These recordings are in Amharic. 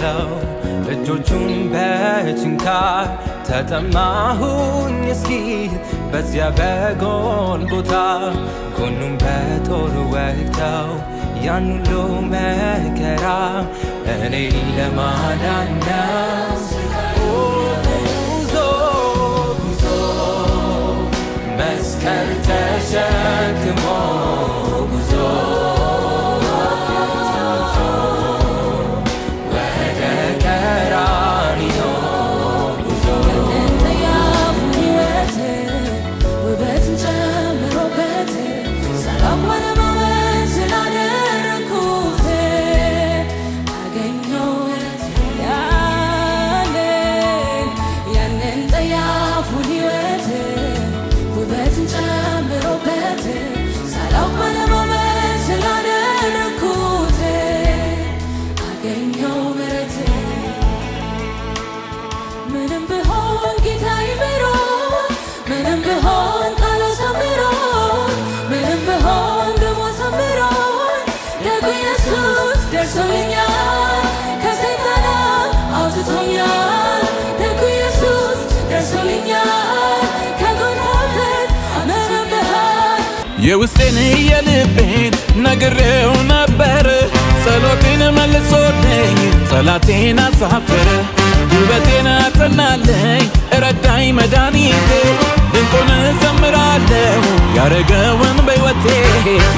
አለው እጆቹን በችንካር ተጠማሁኝ እስኪል በዚያ በጎልጎታ ጎኑን በጦር ወግተው ያን ሁሉ መከራ እኔ ለማዳን ነው ጉዞ መስቀል ተሸክሞ ጉዞ የውስጤን የልቤን ነግሬው ነበር ጸሎቴን መልሶልኝ ጠላቴን አሳፈረ ጉልበቴን አጸናለኝ ረዳኝ መድኃኒቴ ድንቁን ዘምራለሁ ያረገውን በሕይወቴ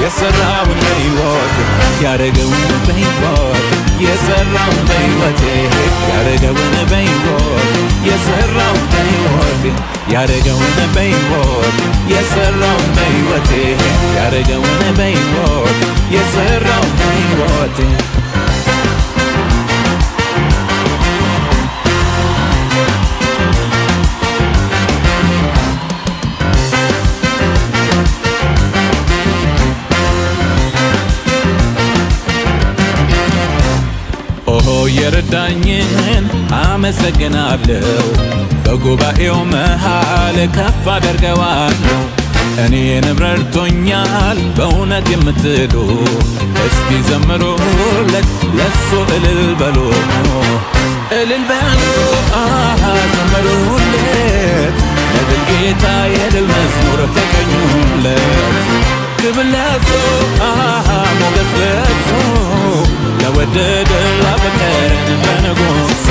የሠራውን በሕይወቴ ያረገውን በሕይወቴ የሠራውን በሕይወቴ ያረገውን በሕይወቴ የሠራውን በሕይወቴ ያረገውን በሕይወቴ የሠራውን በሕይወቴ ያረገውን በሕይወቴ የሠራውን በሕይወቴ የረዳኝን አመሰግናለሁ በጉባኤው መሃል ከፍ አደርገዋለሁ እኔንም ረድቶኛል በእውነት የምትሉ እስቲ ዘምሩለት ለሱ እልል በሉ ዘምሩለት ለድል ጌታ የድል መዝሙር ተቀኙለት ክብር ለሱ ሞገስ ለሱ ለወደደ ላፈቀረን በንጉሱ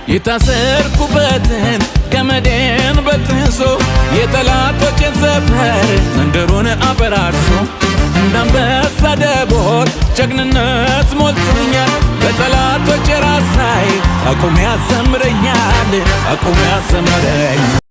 የታሰርኩበትን ገመዴን በጥሶ የጠላቶችን ሰፈር መንደሩን አፈራርሶ እንዳንበሳ ደቦል ጀግንነት ሞልቶኛል በጠላቶች ራስ ላይ አቁሞ ያዘምረኛል አቁሞ ያዘምረኛል